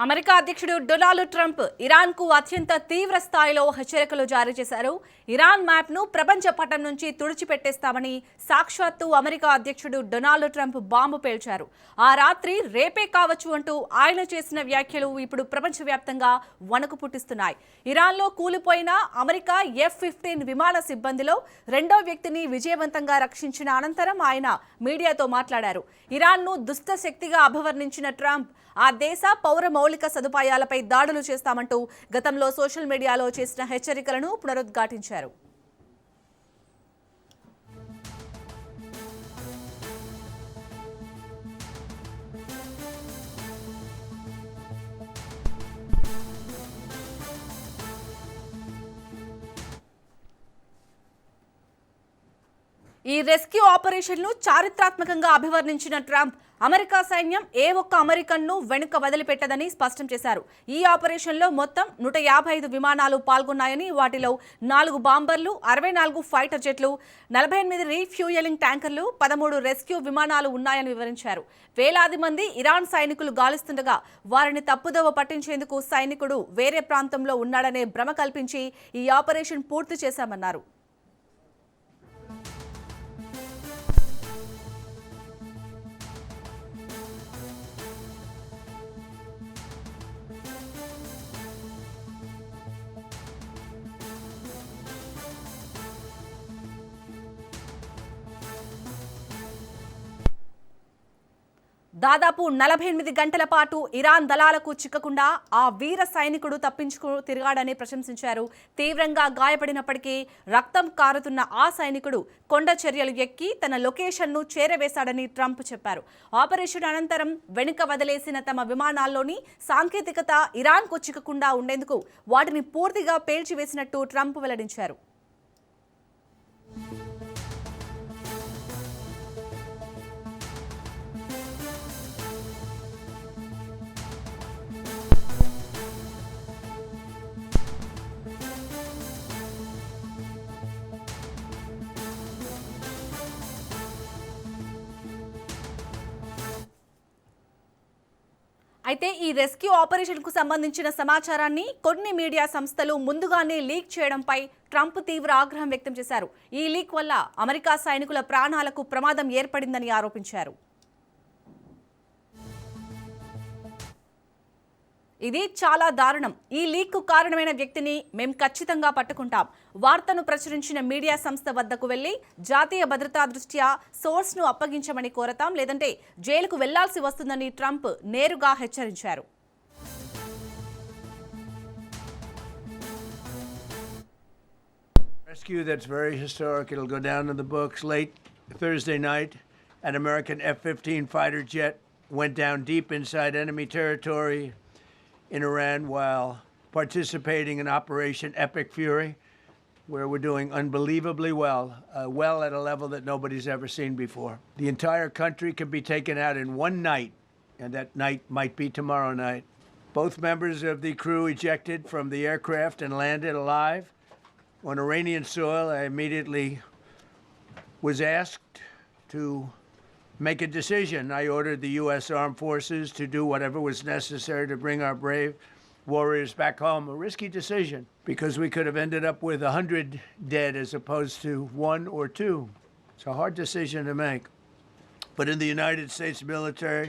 America అధ్యక్షుడు Donald Trump ఇరాన్కు అత్యంత తీవ్ర స్థాయిలో హెచ్చరికలు జారీ చేశారు. ఇరాన్ మ్యాప్ను ప్రపంచ పటం నుంచి తుడిచిపెట్టేస్తామని సాక్షాత్తు అమెరికా అధ్యక్షుడు డొనాల్డ్ ట్రంప్ బాంబు పేల్చారు. ఆ రాత్రి రేపే కావచ్చు అంటూ ఆయన చేసిన వ్యాఖ్యలు ఇప్పుడు ప్రపంచవ్యాప్తంగా వణుకు పుట్టిస్తున్నాయి. ఇరాన్లో కూలిపోయిన అమెరికా F-15 విమాన సిబ్బందిలో రెండో వ్యక్తిని విజయవంతంగా రక్షించిన అనంతరం ఆయన మీడియాతో మాట్లాడారు. ఇరాన్ను దుష్ట శక్తిగా అభివర్ణించిన ట్రంప్ ఆ దేశ పౌర మౌలిక సదుపాయాలపై దాడులు చేస్తామంటూ గతంలో సోషల్ మీడియాలో చేసిన హెచ్చరికలను పునరుద్ఘాటించారు. ఈ రెస్క్యూ ఆపరేషన్ను చారిత్రాత్మకంగా అభివర్ణించిన ట్రంప్ అమెరికా సైన్యం ఏ ఒక్క అమెరికన్ను వెనుక వదిలిపెట్టదని స్పష్టం చేశారు. ఈ ఆపరేషన్లో మొత్తం 155 విమానాలు పాల్గొన్నాయని, వాటిలో 4 బాంబర్లు, 64 ఫైటర్ జెట్లు, 48 రీఫ్యూయలింగ్ ట్యాంకర్లు, 13 రెస్క్యూ విమానాలు ఉన్నాయని వివరించారు. వేలాది మంది ఇరాన్ సైనికులు గాలిస్తుండగా వారిని తప్పుదోవ పట్టించేందుకు సైనికుడు వేరే ప్రాంతంలో ఉన్నాడనే భ్రమ కల్పించి ఈ ఆపరేషన్ పూర్తి చేశామన్నారు. దాదాపు 48 గంటల పాటు ఇరాన్ దళాలకు చిక్కకుండా ఆ వీర సైనికుడు తప్పించుకు తిరిగాడని ప్రశంసించారు. తీవ్రంగా గాయపడినప్పటికీ రక్తం కారుతున్న ఆ సైనికుడు కొండ చర్యలు ఎక్కి తన లొకేషన్ను చేరవేశాడని ట్రంప్ చెప్పారు. ఆపరేషన్ అనంతరం వెనుక వదిలేసిన తమ విమానాల్లోని సాంకేతికత ఇరాన్కు చిక్కకుండా ఉండేందుకు వాటిని పూర్తిగా పేల్చివేసినట్టు ట్రంప్ వెల్లడించారు. అయితే ఈ రెస్క్యూ ఆపరేషన్కు సంబంధించిన సమాచారాన్ని కొన్ని మీడియా సంస్థలు ముందుగానే లీక్ చేయడంపై ట్రంప్ తీవ్ర ఆగ్రహం వ్యక్తం చేశారు. ఈ లీక్ వల్ల అమెరికా సైనికుల ప్రాణాలకు ప్రమాదం ఏర్పడిందని ఆరోపించారు. ఇది చాలా దారుణం. ఈ లీక్కు కారణమైన వ్యక్తిని మేం ఖచ్చితంగా పట్టుకుంటాం. వార్తను ప్రచురించిన మీడియా సంస్థ వద్దకు వెళ్లి జాతీయ భద్రతా దృష్ట్యా సోర్స్ను అప్పగించమని కోరతాం, లేదంటే జైలుకు వెళ్లాల్సి వస్తుందని ట్రంప్ నేరుగా హెచ్చరించారు. Rescue that's very historic. It'll go down in the books. Late Thursday night, an American F-15 fighter jet went down deep inside enemy territory in Iran while participating in Operation Epic Fury, where we're doing unbelievably well at a level that nobody's ever seen before. The entire country can be taken out in one night, and that night might be tomorrow night. Both members of the crew ejected from the aircraft and landed alive on Iranian soil. I immediately was asked to make a decision. I ordered the U.S. Armed Forces to do whatever was necessary to bring our brave warriors back home. A risky decision because we could have ended up with 100 dead as opposed to 1 or 2. It's a hard decision to make. But in the United States military,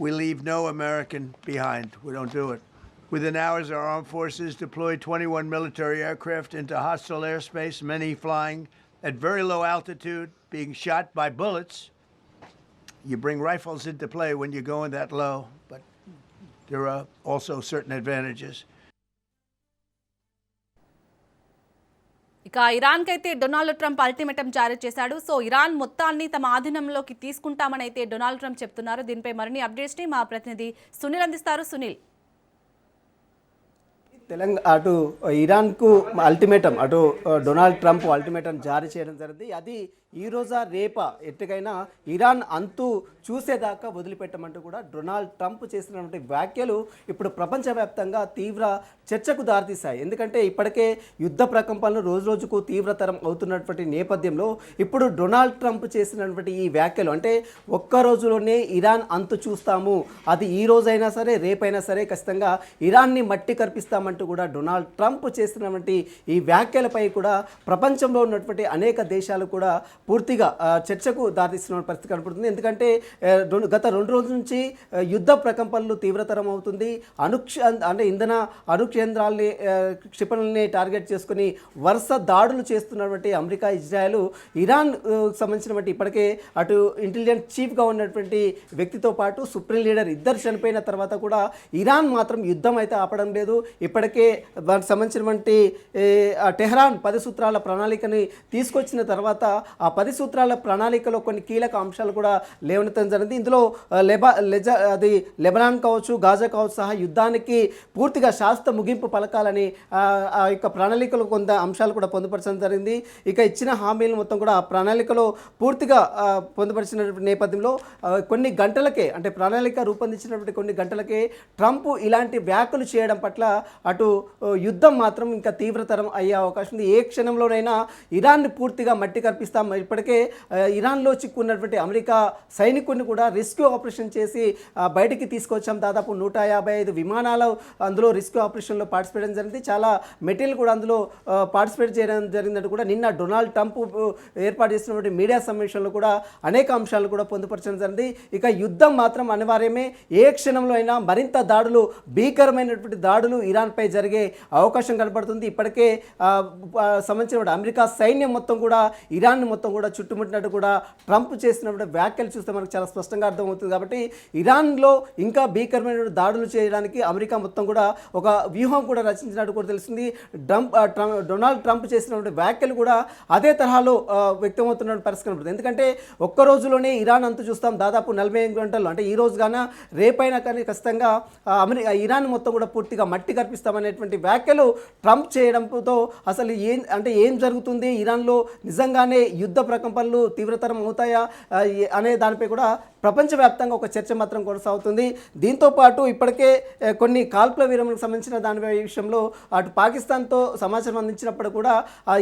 we leave no American behind. We don't do it. Within hours, our armed forces deployed 21 military aircraft into hostile airspace, many flying at very low altitude, being shot by bullets. You bring rifles into play when you're going that low, but there are also certain advantages. ఇక ఇరాన్కి అయితే Donald Trump ultimatum జారీ చేశాడు. So Iran మొత్తాన్ని తమ ఆధీనంలోకి తీసుకుంటామని అయితే Donald Trump చెప్తున్నారు. దీనిపై మరిన్ని అప్డేట్స్ని మా ప్రతినిధి సునీల్ అందిస్తారు. సునీల్, అటు ఇరాన్కు అల్టిమేటం, అటు డొనాల్డ్ ట్రంప్ అల్టిమేటం జారీ చేయడం జరిగింది. అది ఈ రోజా రేపా ఎట్టుకైనా ఇరాన్ అంతు చూసేదాకా వదిలిపెట్టమంటూ కూడా డొనాల్డ్ ట్రంప్ చేసినటువంటి వ్యాఖ్యలు ఇప్పుడు ప్రపంచవ్యాప్తంగా తీవ్ర చర్చకు దారితీశాయి. ఎందుకంటే ఇప్పటికే యుద్ధ ప్రకంపనలు రోజు రోజుకు తీవ్రతరం అవుతున్నటువంటి నేపథ్యంలో ఇప్పుడు డొనాల్డ్ ట్రంప్ చేసినటువంటి ఈ వ్యాఖ్యలు అంటే ఒక్క రోజులోనే ఇరాన్ అంతు చూస్తాము, అది ఈ రోజైనా సరే రేపైనా సరే ఖచ్చితంగా ఇరాన్ని మట్టి కర్పిస్తామంటూ కూడా డొనాల్డ్ ట్రంప్ చేసినటువంటి ఈ వ్యాఖ్యలపై కూడా ప్రపంచంలో ఉన్నటువంటి అనేక దేశాలు కూడా పూర్తిగా చర్చకు దారితీస్తున్న పరిస్థితి కనపడుతుంది. ఎందుకంటే గత 2 రోజుల నుంచి యుద్ధ ప్రకంపనలు తీవ్రతరం అవుతుంది. అంటే ఇంధన అణుకేంద్రాల్ని క్షిపణుల్ని టార్గెట్ చేసుకుని వరుస దాడులు చేస్తున్నటువంటి అమెరికా, ఇజ్రాయెల్, ఇరాన్ సంబంధించినటువంటి ఇప్పటికే అటు ఇంటెలిజెన్స్ చీఫ్గా ఉన్నటువంటి వ్యక్తితో పాటు సుప్రీం లీడర్ ఇద్దరు చనిపోయిన తర్వాత కూడా ఇరాన్ మాత్రం యుద్ధం అయితే ఆపడం లేదు. ఇప్పటికే దానికి సంబంధించినటువంటి టెహ్రాన్ 10 సూత్రాల ప్రణాళికని తీసుకొచ్చిన తర్వాత ఆ 10 సూత్రాల ప్రణాళికలో కొన్ని కీలక అంశాలు కూడా లేవనెత్తడం జరిగింది. ఇందులో లెబనాన్ కావచ్చు, గాజా కావచ్చు సహా యుద్ధానికి పూర్తిగా శాశ్వత ముగింపు పలకాలని ఆ యొక్క ప్రణాళికలో కొంత అంశాలు కూడా పొందుపరచడం జరిగింది. ఇక ఇచ్చిన హామీలు మొత్తం కూడా ఆ ప్రణాళికలో పూర్తిగా పొందుపరిచిన నేపథ్యంలో కొన్ని గంటలకే అంటే ప్రణాళిక రూపొందించినటువంటి కొన్ని గంటలకే ట్రంప్ ఇలాంటి వ్యాఖ్యలు చేయడం పట్ల అటు యుద్ధం మాత్రం ఇంకా తీవ్రతరం అయ్యే అవకాశం ఉంది. ఏ క్షణంలోనైనా ఇరాన్ని పూర్తిగా మట్టి కర్పిస్తాం. ఇప్పటికే ఇరాన్లో చిక్కున్నటువంటి అమెరికా సైనికుడిని కూడా రెస్క్యూ ఆపరేషన్ చేసి బయటికి తీసుకొచ్చాం. దాదాపు 155 విమానాలు అందులో రెస్క్యూ ఆపరేషన్లో పార్టిసిపేట్ చేయడం జరిగింది. చాలా మెటీరియల్ కూడా అందులో పార్టిసిపేట్ చేయడం జరిగిందంటూ కూడా నిన్న డొనాల్డ్ ట్రంప్ ఏర్పాటు చేసినటువంటి మీడియా సమావేశంలో కూడా అనేక అంశాలు కూడా పొందుపరచడం జరిగింది. ఇక యుద్ధం మాత్రం అనివార్యమే. ఏ క్షణంలో అయినా మరింత దాడులు, భీకరమైనటువంటి దాడులు ఇరాన్పై జరిగే అవకాశం కనపడుతుంది. ఇప్పటికే సంబంధించిన అమెరికా సైన్యం మొత్తం కూడా ఇరాన్ మొత్తం కూడా చుట్టుముట్టినట్టు కూడా ట్రంప్ చేసినప్పుడు వ్యాఖ్యలు చూస్తే మనకు చాలా స్పష్టంగా అర్థమవుతుంది. కాబట్టి ఇరాన్లో ఇంకా భీకరమైన దాడులు చేయడానికి అమెరికా మొత్తం కూడా ఒక వ్యూహం కూడా రచించినట్టు కూడా తెలిసింది. డొనాల్డ్ ట్రంప్ చేసినటువంటి వ్యాఖ్యలు కూడా అదే తరహాలో వ్యక్తమవుతున్న పరిస్థితి కనబడుతుంది. ఎందుకంటే ఒక్క రోజులోనే ఇరాన్ అంతు చూస్తాం, దాదాపు 48 గంటల్లో అంటే ఈ రోజు గాన రేపైనా కానీ ఖచ్చితంగా ఇరాన్ మొత్తం కూడా పూర్తిగా మట్టి కర్పిస్తామనేటువంటి వ్యాఖ్యలు ట్రంప్ చేయడంతో అసలు ఏం జరుగుతుంది, ఇరాన్లో నిజంగానే యుద్ధ ప్రకంపనలు తీవ్రతరం అవుతాయా అనే దానిపై కూడా ప్రపంచవ్యాప్తంగా ఒక చర్చ మాత్రం కొనసాగుతుంది. దీంతోపాటు ఇప్పటికే కొన్ని కాల్పుల విరమణకు సంబంధించిన దాని విషయంలో అటు పాకిస్తాన్తో సమాచారం అందించినప్పుడు కూడా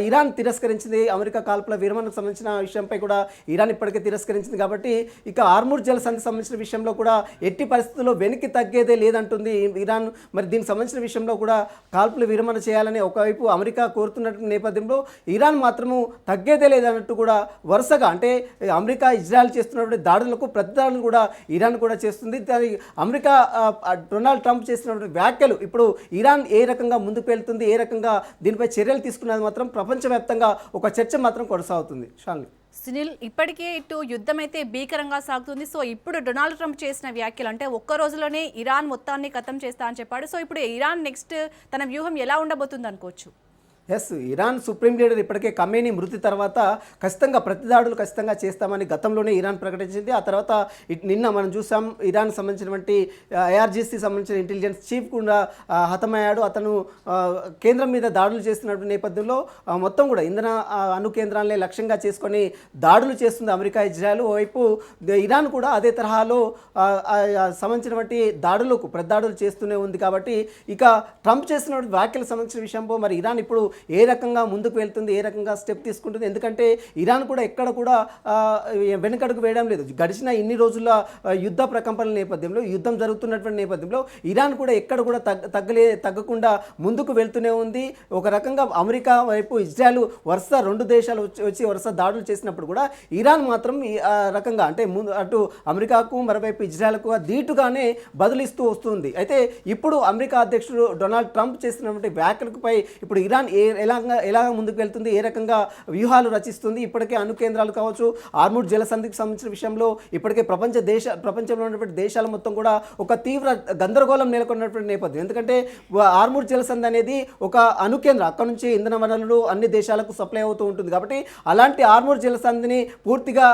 ఇరాన్ తిరస్కరించింది. అమెరికా కాల్పుల విరమణకు సంబంధించిన విషయంపై కూడా ఇరాన్ ఇప్పటికే తిరస్కరించింది. కాబట్టి ఇక హార్ముజ్ జలసంధికి సంబంధించిన విషయంలో కూడా ఎట్టి పరిస్థితుల్లో వెనక్కి తగ్గేదే లేదంటుంది ఇరాన్. మరి దీనికి సంబంధించిన విషయంలో కూడా కాల్పుల విరమణ చేయాలని ఒకవైపు అమెరికా కోరుతున్న నేపథ్యంలో ఇరాన్ మాత్రము తగ్గేదే లేదన్నట్టు కూడా వరుసగా అంటే అమెరికా, ఇజ్రాయెల్ చేస్తున్నటువంటి దాడులకు ప్రతిదాడులు కూడా ఇరాన్ కూడా చేస్తుంది. అమెరికా డొనాల్డ్ ట్రంప్ చేసినటువంటి వ్యాఖ్యలు ఇప్పుడు ఇరాన్ ఏ రకంగా ముందుకు వెళ్తుంది, ఏ రకంగా దీనిపై చర్యలు తీసుకున్నది మాత్రం ప్రపంచవ్యాప్తంగా ఒక చర్చ మాత్రం కొనసాగుతుంది. షాలిని, సునీల్, ఇప్పటికే ఇటు యుద్ధం అయితే భీకరంగా సాగుతుంది. సో ఇప్పుడు డొనాల్డ్ ట్రంప్ చేసిన వ్యాఖ్యలు అంటే ఒక్క రోజులోనే ఇరాన్ మొత్తాన్ని ఖతం చేస్తా అని చెప్పాడు. సో ఇప్పుడు ఇరాన్ నెక్స్ట్ తన వ్యూహం ఎలా ఉండబోతుంది అనుకోవచ్చు? ఇరాన్ సుప్రీం లీడర్ ఇప్పటికే ఖమేనీ మృతి తర్వాత ఖచ్చితంగా ప్రతిదాడులు ఖచ్చితంగా చేస్తామని గతంలోనే ఇరాన్ ప్రకటించింది. ఆ తర్వాత నిన్న మనం చూసాం ఇరాన్ సంబంధించినటువంటి ఐఆర్జీసీ సంబంధించిన ఇంటెలిజెన్స్ చీఫ్ కూడా హతమయ్యాడు. అతను కేంద్రం మీద దాడులు చేస్తున్నటువంటి నేపథ్యంలో మొత్తం కూడా ఇంధన అణు కేంద్రాలనే లక్ష్యంగా చేసుకొని దాడులు చేస్తుంది అమెరికా, ఇజ్రాయెల్. ఓవైపు ఇరాన్ కూడా అదే తరహాలో సంబంధించినటువంటి దాడులకు ప్రతిదాడులు చేస్తూనే ఉంది. కాబట్టి ఇక ట్రంప్ చేసినటువంటి వ్యాఖ్యలకు సంబంధించిన విషయంలో మరి ఇరాన్ ఇప్పుడు ఏ రకంగా ముందుకు వెళ్తుంది, ఏ రకంగా స్టెప్ తీసుకుంటుంది? ఎందుకంటే ఇరాన్ కూడా ఎక్కడ కూడా వెనుకడుగు వేయడం లేదు. గడిచిన ఇన్ని రోజుల యుద్ధ ప్రకంపనల నేపథ్యంలో, యుద్ధం జరుగుతున్నటువంటి నేపథ్యంలో ఇరాన్ కూడా ఎక్కడ కూడా తగ్గకుండా ముందుకు వెళ్తూనే ఉంది. ఒక రకంగా అమెరికా వైపు ఇజ్రాయెల్ వరుస 2 దేశాలు వచ్చి వరుస దాడులు చేసినప్పుడు కూడా ఇరాన్ మాత్రం ఈ రకంగా అంటే అటు అమెరికాకు మరోవైపు ఇజ్రాయెల్కు ధీటుగానే బదులిస్తూ వస్తుంది. అయితే ఇప్పుడు అమెరికా అధ్యక్షుడు డొనాల్డ్ ట్రంప్ చేసినటువంటి వ్యాఖ్యలపై ఇప్పుడు ఇరాన్ ఎలా ముందుకు వెళ్తుంది, ఏ రకంగా వ్యూహాలు రచిస్తుంది? ఇప్పటికే అణు కేంద్రాలు కావచ్చు, హార్ముజ్ జలసంధికి సంబంధించిన విషయంలో ఇప్పటికే ప్రపంచంలో ఉన్నటువంటి దేశాలు మొత్తం కూడా ఒక తీవ్ర గందరగోళం నెలకొన్నటువంటి నేపథ్యం. ఎందుకంటే హార్ముజ్ జలసంధి అనేది ఒక అణు కేంద్రం, అక్కడ నుంచి ఇంధన వనరులు అన్ని దేశాలకు సప్లై అవుతూ ఉంటుంది. కాబట్టి అలాంటి హార్ముజ్ జలసంధిని పూర్తిగా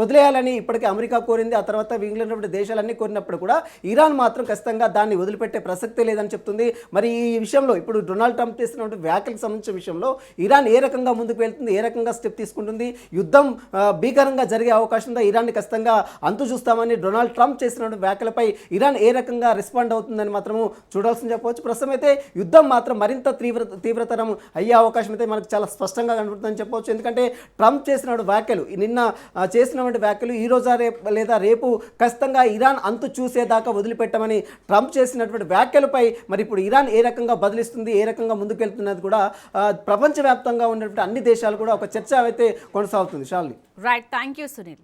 వదిలేయాలని ఇప్పటికే అమెరికా కోరింది. ఆ తర్వాత మిగిలినటువంటి దేశాలన్నీ కోరినప్పుడు కూడా ఇరాన్ మాత్రం ఖచ్చితంగా దాన్ని వదిలిపెట్టే ప్రసక్తే లేదని చెప్తుంది. మరి ఈ విషయంలో ఇప్పుడు డొనాల్డ్ ట్రంప్ చేసినటువంటి వ్యాఖ్యలకు సంబంధించిన విషయంలో ఇరాన్ ఏ రకంగా ముందుకు వెళ్తుంది, ఏ రకంగా స్టెప్ తీసుకుంటుంది, యుద్ధం భీకరంగా జరిగే అవకాశం ఉందా, ఇరాన్ని ఖచ్చితంగా అంతు చూస్తామని డొనాల్డ్ ట్రంప్ చేసినటువంటి వ్యాఖ్యలపై ఇరాన్ ఏ రకంగా రెస్పాండ్ అవుతుందని మాత్రము చూడాల్సింది చెప్పవచ్చు. ప్రస్తుతం అయితే యుద్ధం మాత్రం మరింత తీవ్రతరం అయ్యే అవకాశం అయితే మనకు చాలా స్పష్టంగా కనబడుతుందని చెప్పవచ్చు. ఎందుకంటే ట్రంప్ చేసిన వ్యాఖ్యలు, నిన్న చేసినటువంటి వ్యాఖ్యలు ఈ రోజు లేదా రేపు ఖచ్చితంగా ఇరాన్ అంతు చూసేదాకా వదిలిపెట్టమని ట్రంప్ చేసినటువంటి వ్యాఖ్యలపై మరి ఇప్పుడు ఇరాన్ ఏ రకంగా బదిలిస్తుంది, ఏ రకంగా ముందుకెళ్తున్నది కూడా ప్రపంచవ్యాప్తంగా ఉన్నటువంటి అన్ని దేశాలు కూడా ఒక చర్చ అయితే కొనసాగుతుంది. Shalini. Right, thank you Sunil.